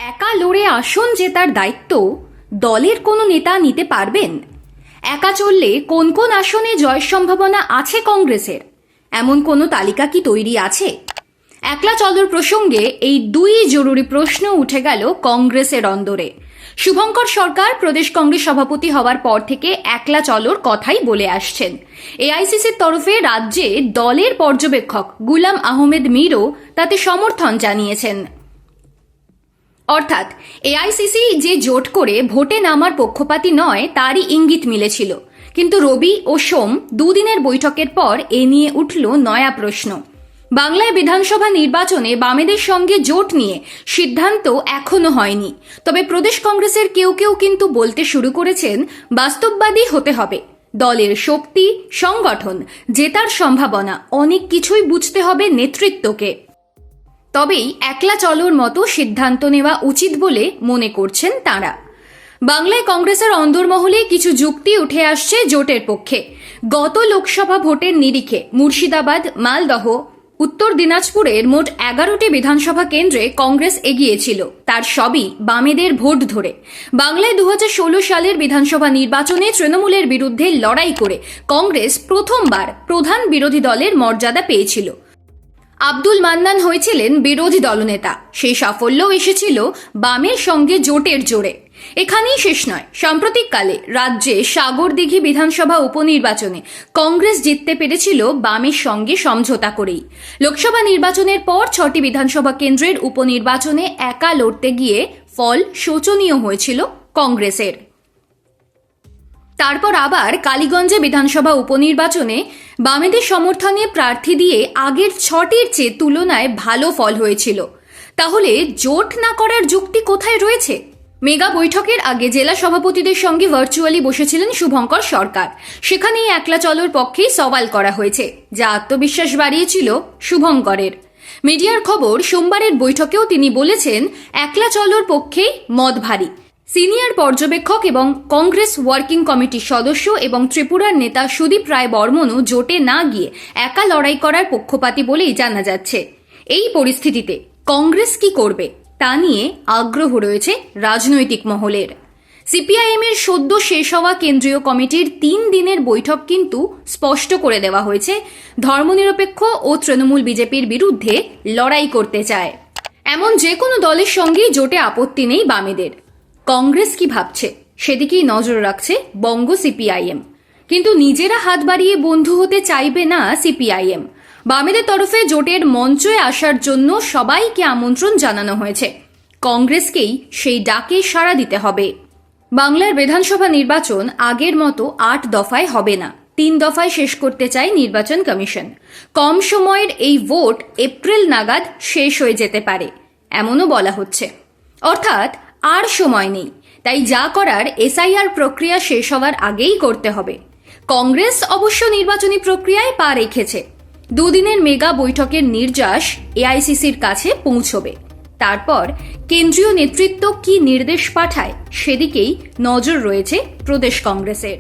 একা লড়ে আসন জেতার দায়িত্ব দলের কোনো নেতা নিতে পারবেন? একা চললে কোন কোন আসনে জয়ের সম্ভাবনা আছে কংগ্রেসের, এমন কোনো তালিকা কি তৈরি আছে? একলা চলোর প্রসঙ্গে এই দুই জরুরি প্রশ্ন উঠে গেল কংগ্রেসের অন্দরে। শুভঙ্কর সরকার প্রদেশ কংগ্রেস সভাপতি হওয়ার পর থেকে একলা চলোর কথাই বলে আসছেন। এআইসিসির তরফে রাজ্যে দলের পর্যবেক্ষক গুলাম আহমেদ মীরও তাতে সমর্থন জানিয়েছেন। অর্থাৎ এআইসিসি যে জোট করে ভোটে নামার পক্ষপাতী নয় তারই ইঙ্গিত মিলেছিল। কিন্তু রবি ও সোম দুদিনের বৈঠকের পর এ নিয়ে উঠল নয়া প্রশ্ন। বাংলায় বিধানসভা নির্বাচনে বামেদের সঙ্গে জোট নিয়ে সিদ্ধান্ত এখনো হয়নি, তবে প্রদেশ কংগ্রেসের কেউ কেউ কিন্তু বলতে শুরু করেছেন বাস্তববাদী হতে হবে। দলের শক্তি, সংগঠন, জেতার সম্ভাবনা অনেক কিছুই বুঝতে হবে নেতৃত্বকে। তবেই একলা চলোর মতো সিদ্ধান্ত নেওয়া উচিত বলে মনে করছেন তাঁরা। বাংলায় কংগ্রেসের অন্দরমহলে কিছু যুক্তি উঠে আসছে জোটের পক্ষে। গত লোকসভা ভোটের নিরিখে মুর্শিদাবাদ, মালদহ, উত্তর দিনাজপুরের মোট 11টি বিধানসভা কেন্দ্রে কংগ্রেস এগিয়েছিল, তার সবই বামেদের ভোট ধরে। বাংলায় 2016 সালের বিধানসভা নির্বাচনে তৃণমূলের বিরুদ্ধে লড়াই করে কংগ্রেস প্রথমবার প্রধান বিরোধী দলের মর্যাদা পেয়েছিল। আব্দুল মান্নান হয়েছিলেন বিরোধী দলনেতা। সেই সাফল্যও এসেছিল বামের সঙ্গে জোটের জোরে। এখানেই শেষ নয়, সাম্প্রতিককালে রাজ্যে সাগরদিঘি বিধানসভা উপনির্বাচনে কংগ্রেস জিততে পেরেছিল বামের সঙ্গে সমঝোতা করেই। লোকসভা নির্বাচনের পর 6টি বিধানসভা কেন্দ্রের উপনির্বাচনে একা লড়তে গিয়ে ফল শোচনীয় হয়েছিল কংগ্রেসের। তারপর আবার কালীগঞ্জে বিধানসভা উপনির্বাচনে বামেদের সমর্থনে প্রার্থী দিয়ে আগের 6টির চেয়ে তুলনায় ভালো ফল হয়েছিল। তাহলে জোট না করার যুক্তি কোথায় রয়েছে? মেগা বৈঠকের আগে জেলা সভাপতিদের সঙ্গে ভার্চুয়ালি বসেছিলেন শুভঙ্কর সরকার। সেখানেই একলা চলোর পক্ষেই সওয়াল করা হয়েছে, যা আত্মবিশ্বাস বাড়িয়েছিল শুভঙ্করের। মিডিয়ার খবর, সোমবারের বৈঠকেও তিনি বলেছেন একলা চলোর পক্ষেই মত ভারী। সিনিয়র পর্যবেক্ষক এবং কংগ্রেস ওয়ার্কিং কমিটির সদস্য এবং ত্রিপুরার নেতা সুদীপ রায় বর্মনও জোটে না গিয়ে একা লড়াই করার পক্ষপাতী বলেই জানা যাচ্ছে। এই পরিস্থিতিতে কংগ্রেস কি করবে তা নিয়ে আগ্রহ রয়েছে রাজনৈতিক মহলের। সিপিআইএমের সদ্য শেষ হওয়া কেন্দ্রীয় কমিটির 3 দিনের বৈঠক কিন্তু স্পষ্ট করে দেওয়া হয়েছে, ধর্মনিরপেক্ষ ও তৃণমূল বিজেপির বিরুদ্ধে লড়াই করতে চায়। এমন যে কোনো দলের সঙ্গেই জোটে আপত্তি নেই বামেদের। কংগ্রেস কি ভাবছে সেদিকেই নজর রাখছে বঙ্গ সিপিআইএম। কিন্তু নিজেরা হাত বাড়িয়ে বন্ধু হতে চাইবে না সিপিআইএম। বামেদের তরফে জোটের মঞ্চে আসার জন্য সবাইকে আমন্ত্রণ জানানো হয়েছে। কংগ্রেসকেই সেই ডাকে সাড়া দিতে হবে। বাংলার বিধানসভা নির্বাচন আগের মতো 8 দফায় হবে না, 3 দফায় শেষ করতে চায় নির্বাচন কমিশন। কম সময়ের এই ভোট এপ্রিল নাগাদ শেষ হয়ে যেতে পারে, এমনও বলা হচ্ছে। অর্থাৎ আর সময় নেই, তাই যা করার এসআইআর প্রক্রিয়া শেষ হওয়ার আগেই করতে হবে। কংগ্রেস অবশ্য নির্বাচনী প্রক্রিয়ায় পা রেখেছে। 2 দিনের মেগা বৈঠকের নির্যাস এআইসিসির কাছে পৌঁছবে। তারপর কেন্দ্রীয় নেতৃত্ব কি নির্দেশ পাঠায় সেদিকেই নজর রয়েছে প্রদেশ কংগ্রেসের।